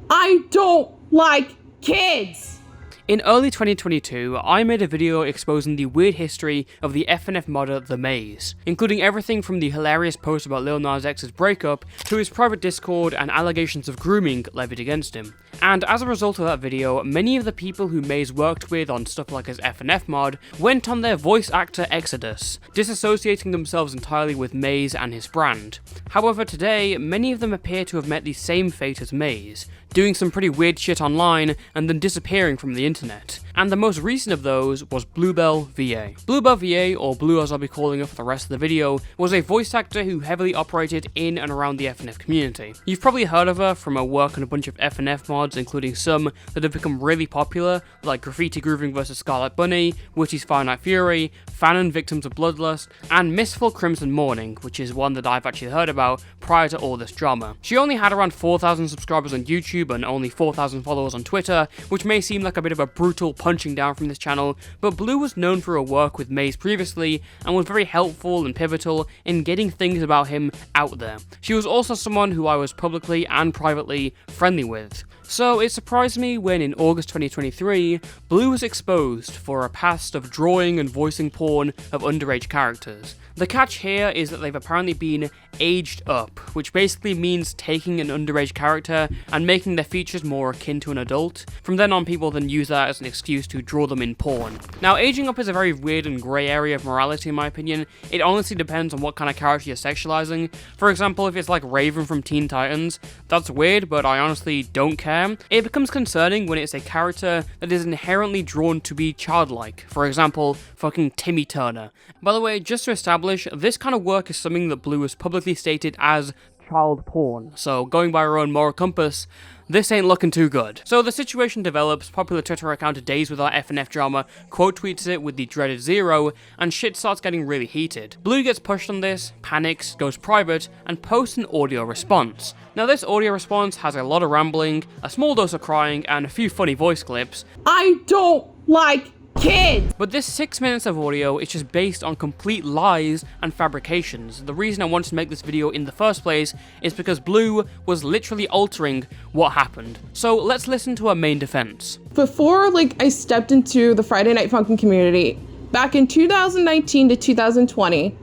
I don't like kids. In early 2022, I made a video exposing the weird history of the FNF modder The Maze, including everything from the hilarious post about Lil Nas X's breakup to his private Discord and allegations of grooming levied against him. And as a result of that video, many of the people who Maze worked with on stuff like his FNF mod went on their voice actor exodus, disassociating themselves entirely with Maze and his brand. However, today, many of them appear to have met the same fate as Maze, doing some pretty weird shit online and then disappearing from the internet. And the most recent of those was BluBelleVA. BluBelleVA, or Blue as I'll be calling it for the rest of the video, was a voice actor who heavily operated in and around the FNF community. You've probably heard of her from her work on a bunch of FNF mods, including some that have become really popular, like Graffiti Grooving vs Scarlet Bunny, Witty's Finite Fury, Fanon Victims of Bloodlust, and Mistful Crimson Morning, which is one that I've actually heard about prior to all this drama. She only had around 4,000 subscribers on YouTube and only 4,000 followers on Twitter, which may seem like a bit of a brutal punching down from this channel, but Blue was known for her work with Maze previously and was very helpful and pivotal in getting things about him out there. She was also someone who I was publicly and privately friendly with. So it surprised me when in August 2023, Blue was exposed for a past of drawing and voicing porn of underage characters. The catch here is that they've apparently been aged up, which basically means taking an underage character and making their features more akin to an adult. From then on, people then use that as an excuse to draw them in porn. Now, aging up is a very weird and grey area of morality in my opinion. It honestly depends on what kind of character you're sexualizing. For example, if it's like Raven from Teen Titans, that's weird, but I honestly don't care. It becomes concerning when it's a character that is inherently drawn to be childlike. For example, fucking Timmy Turner. By the way, just to establish, this kind of work is something that Blue has publicly stated as child porn. So going by her own moral compass, this ain't looking too good. So the situation develops, popular Twitter account Days Without FNF Drama quote tweets it with the dreaded zero, and shit starts getting really heated. Blue gets pushed on this, panics, goes private, and posts an audio response. Now this audio response has a lot of rambling, a small dose of crying, and a few funny voice clips. I don't like kids! But this 6 minutes of audio is just based on complete lies and fabrications. The reason I wanted to make this video in the first place is because Blue was literally altering what happened. So let's listen to her main defense. Before I stepped into the Friday Night Funkin' community, back in 2019 to 2020,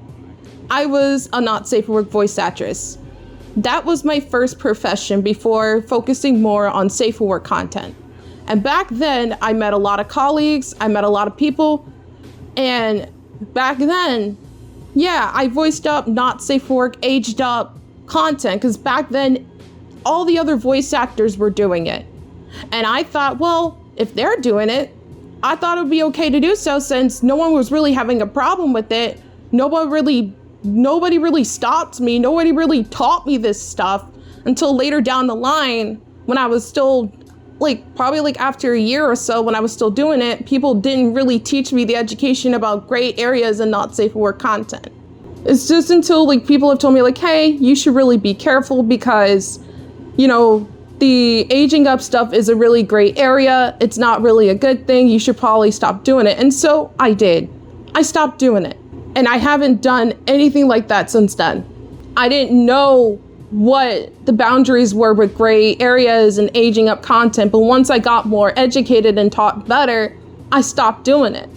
I was a not safe for work voice actress. That was my first profession before focusing more on safe for work content. And back then, I met a lot of colleagues, I met a lot of people, and back then, yeah, I voiced up not safe for work, aged up content, because back then, all the other voice actors were doing it. And I thought, well, if they're doing it, I thought it would be okay to do so since no one was really having a problem with it. Nobody really stopped me, nobody really taught me this stuff until later down the line when I was still probably after a year or so when I was still doing it, people didn't really teach me the education about gray areas and not safe for work content. It's just until people have told me hey, you should really be careful because, the aging up stuff is a really gray area. It's not really a good thing. You should probably stop doing it. And so I did. I stopped doing it. And I haven't done anything like that since then. I didn't know what the boundaries were with gray areas and aging up content, but once I got more educated and taught better, I stopped doing it.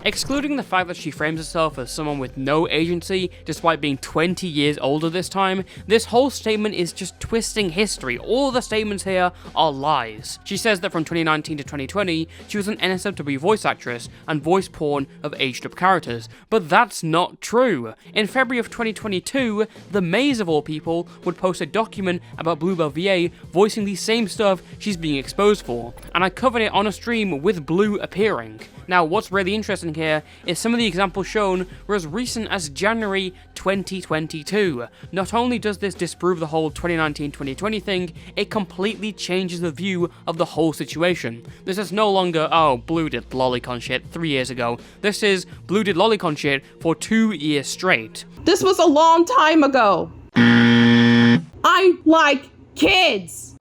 Excluding the fact that she frames herself as someone with no agency, despite being 20 years older this time, this whole statement is just twisting history. All the statements here are lies. She says that from 2019 to 2020, she was an NSFW voice actress and voiced porn of aged up characters, but that's not true. In February of 2022, The Maze of all people would post a document about BluBelleVA voicing the same stuff she's being exposed for, and I covered it on a stream with Blue appearing. Now, what's really interesting here is some of the examples shown were as recent as January 2022. Not only does this disprove the whole 2019-2020 thing, it completely changes the view of the whole situation. This is no longer, oh, Blue did lolicon shit 3 years ago. This is, Blue did lolicon shit for 2 years straight. This was a long time ago. I like kids.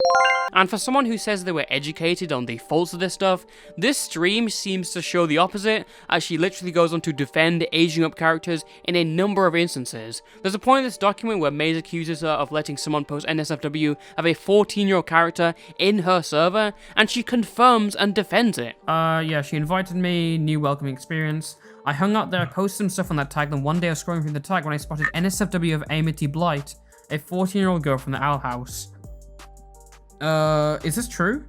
And for someone who says they were educated on the faults of this stuff, this stream seems to show the opposite, as she literally goes on to defend aging up characters in a number of instances. There's a point in this document where Maze accuses her of letting someone post NSFW of a 14-year-old character in her server, and she confirms and defends it. Yeah, she invited me, new welcoming experience. I hung out there, I posted some stuff on that tag, then one day I was scrolling through the tag when I spotted NSFW of Amity Blight, a 14-year-old girl from the Owl House. Is this true?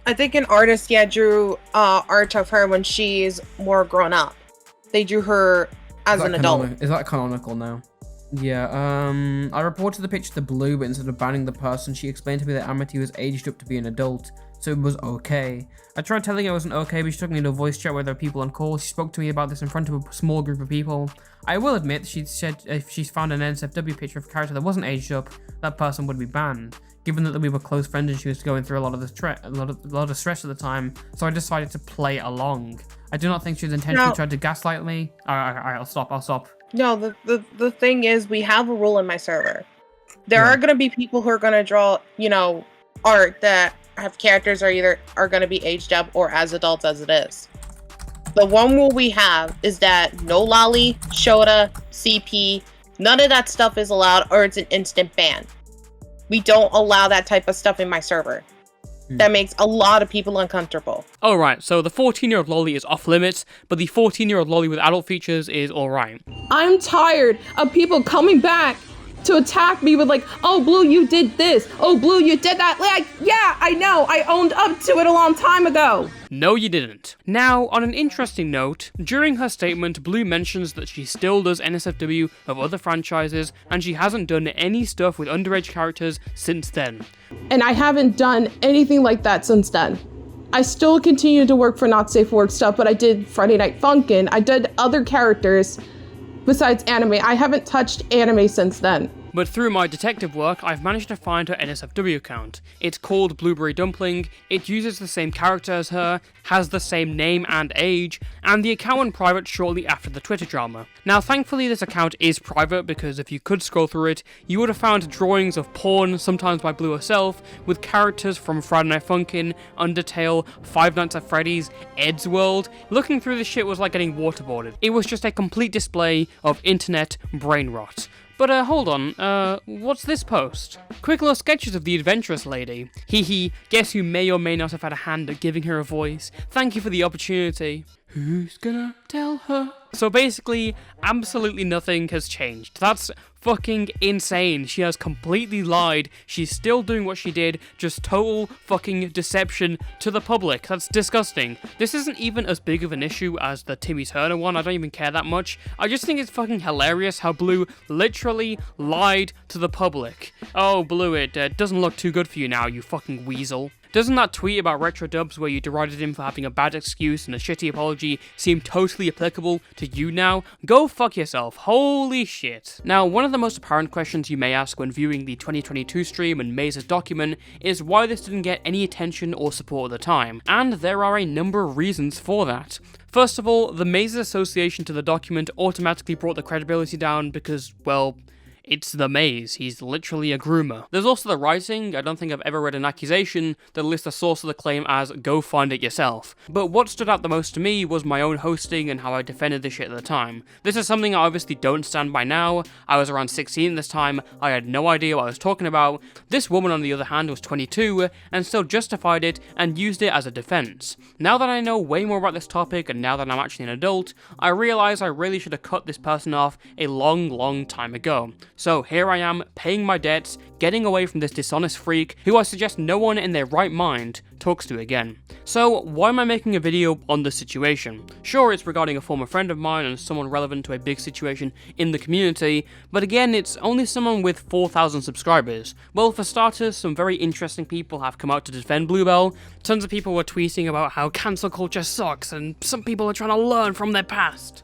I think an artist, drew art of her when she's more grown up. They drew her as an adult. Is that canonical now? Yeah, I reported the picture to Blue, but instead of banning the person, she explained to me that Amity was aged up to be an adult, so it was okay. I tried telling her it wasn't okay, but she took me into a voice chat where there were people on call. She spoke to me about this in front of a small group of people. I will admit, she said if she's found an NSFW picture of a character that wasn't aged up, that person would be banned. Given that we were close friends and she was going through a lot of stress at the time, so I decided to play along. I do not think she was intentionally trying to gaslight me. Alright, I'll stop. No, the thing is, we have a rule in my server. There are going to be people who are going to draw, art that have characters are going to be aged up or as adults as it is. The one rule we have is that no lolly, Shota, CP, none of that stuff is allowed, or it's an instant ban. We don't allow that type of stuff in my server. That makes a lot of people uncomfortable. Alright, so the 14-year-old lolly is off limits, but the 14-year-old lolly with adult features is alright. I'm tired of people coming back to attack me with like, oh, Blue, you did this. Oh, Blue, you did that. Like, yeah, I know. I owned up to it a long time ago. No, you didn't. Now, on an interesting note, during her statement, Blue mentions that she still does NSFW of other franchises, and she hasn't done any stuff with underage characters since then. And I haven't done anything like that since then. I still continue to work for Not Safe for Work stuff, but I did Friday Night Funkin'. I did other characters besides anime. I haven't touched anime since then. But through my detective work, I've managed to find her NSFW account. It's called Blueberry Dumpling, it uses the same character as her, has the same name and age, and the account went private shortly after the Twitter drama. Now thankfully this account is private, because if you could scroll through it, you would have found drawings of porn, sometimes by Blue herself, with characters from Friday Night Funkin', Undertale, Five Nights at Freddy's, Ed's World. Looking through this shit was like getting waterboarded. It was just a complete display of internet brain rot. But hold on, what's this post? Quick little sketches of the adventurous lady. Hee, guess who may or may not have had a hand at giving her a voice? Thank you for the opportunity. Who's gonna tell her? So basically, absolutely nothing has changed. That's fucking insane. She has completely lied. She's still doing what she did, just total fucking deception to the public. That's disgusting. This isn't even as big of an issue as the Timmy Turner one. I don't even care that much. I just think it's fucking hilarious how Blue literally lied to the public. Oh, Blue, it doesn't look too good for you now, you fucking weasel. Doesn't that tweet about Retro Dubs where you derided him for having a bad excuse and a shitty apology seem totally applicable to you now? Go fuck yourself. Holy shit. Now, one of the most apparent questions you may ask when viewing the 2022 stream and Maze's document is why this didn't get any attention or support at the time, and there are a number of reasons for that. First of all, the Maze's association to the document automatically brought the credibility down because, well, it's the Maze, he's literally a groomer. There's also the writing. I don't think I've ever read an accusation that lists the source of the claim as go find it yourself. But what stood out the most to me was my own hosting and how I defended this shit at the time. This is something I obviously don't stand by now. I was around 16 this time, I had no idea what I was talking about. This woman on the other hand was 22 and still justified it and used it as a defense. Now that I know way more about this topic and now that I'm actually an adult, I realize I really should have cut this person off a long time ago. So here I am, paying my debts, getting away from this dishonest freak who I suggest no one in their right mind talks to again. So why am I making a video on this situation? Sure, it's regarding a former friend of mine and someone relevant to a big situation in the community, but again, it's only someone with 4,000 subscribers. Well, for starters, some very interesting people have come out to defend BluBelle. Tons of people were tweeting about how cancel culture sucks and some people are trying to learn from their past.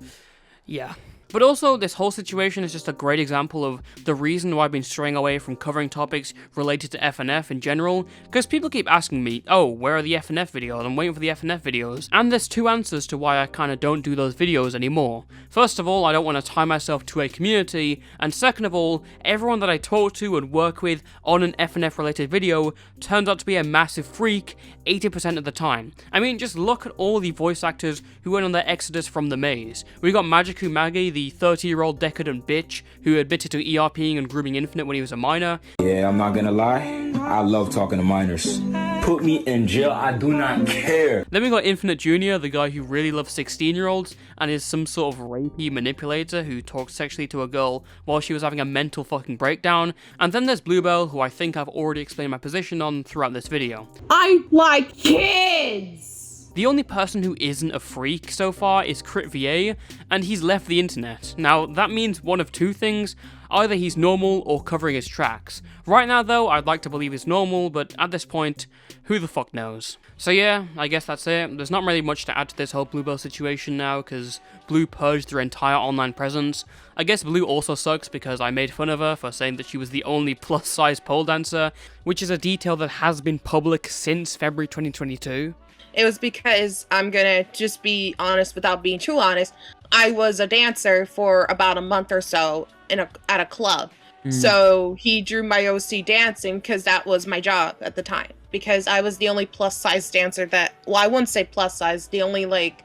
Yeah. But also, this whole situation is just a great example of the reason why I've been straying away from covering topics related to FNF in general, because people keep asking me, oh, where are the FNF videos? I'm waiting for the FNF videos. And there's two answers to why I kind of don't do those videos anymore. First of all, I don't want to tie myself to a community, and second of all, everyone that I talk to and work with on an FNF related video turns out to be a massive freak 80% of the time. I mean, just look at all the voice actors who went on their exodus from the maze. We got Magiku Magi, the 30-year-old decadent bitch who admitted to ERPing and grooming Infinite when he was a minor. Yeah, I'm not gonna lie, I love talking to minors. Put me in jail, I do not care. Then we got Infinite Jr., the guy who really loves 16-year-olds and is some sort of rapey manipulator who talked sexually to a girl while she was having a mental fucking breakdown. And then there's BluBelle, who I think I've already explained my position on throughout this video. I like kids! The only person who isn't a freak so far is BluBelleVA, and he's left the internet. Now, that means one of two things. Either he's normal or covering his tracks. Right now though, I'd like to believe he's normal, but at this point, who the fuck knows? So yeah, I guess that's it. There's not really much to add to this whole BluBelle situation now, because Blue purged their entire online presence. I guess Blue also sucks because I made fun of her for saying that she was the only plus-size pole dancer, which is a detail that has been public since February 2022. It was because, I'm gonna just be honest without being too honest, I was a dancer for about a month or so at a club. So he drew my OC dancing because that was my job at the time. Because I was the only plus size dancer that, well, I wouldn't say plus size, the only like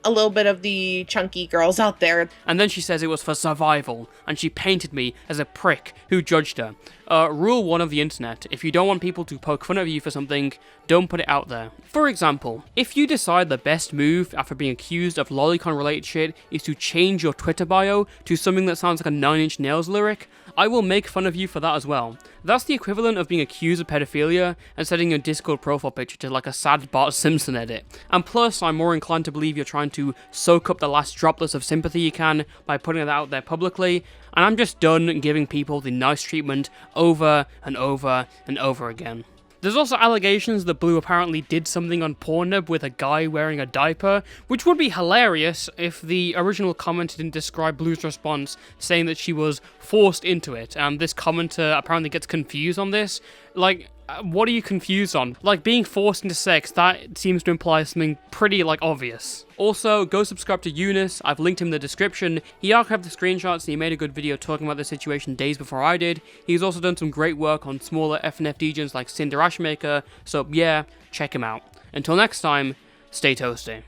a little bit of the chunky girls out there. And then she says it was for survival, and she painted me as a prick who judged her. Rule 1 of the internet: if you don't want people to poke fun of you for something, don't put it out there. For example, if you decide the best move after being accused of lolicon related shit is to change your Twitter bio to something that sounds like a Nine Inch Nails lyric, I will make fun of you for that as well. That's the equivalent of being accused of pedophilia and setting your Discord profile picture to like a sad Bart Simpson edit. And plus, I'm more inclined to believe you're trying to soak up the last droplets of sympathy you can by putting it out there publicly, and I'm just done giving people the nice treatment over and over and over again. There's also allegations that Blue apparently did something on Pornhub with a guy wearing a diaper, which would be hilarious if the original comment didn't describe Blue's response saying that she was forced into it, and this commenter apparently gets confused on this. Like, what are you confused on? Like, being forced into sex, that seems to imply something pretty, like, obvious. Also, go subscribe to Eunice. I've linked him in the description. He archived the screenshots and he made a good video talking about the situation days before I did. He's also done some great work on smaller FNF DJs like Cinder Ashmaker, so yeah, check him out. Until next time, stay toasty.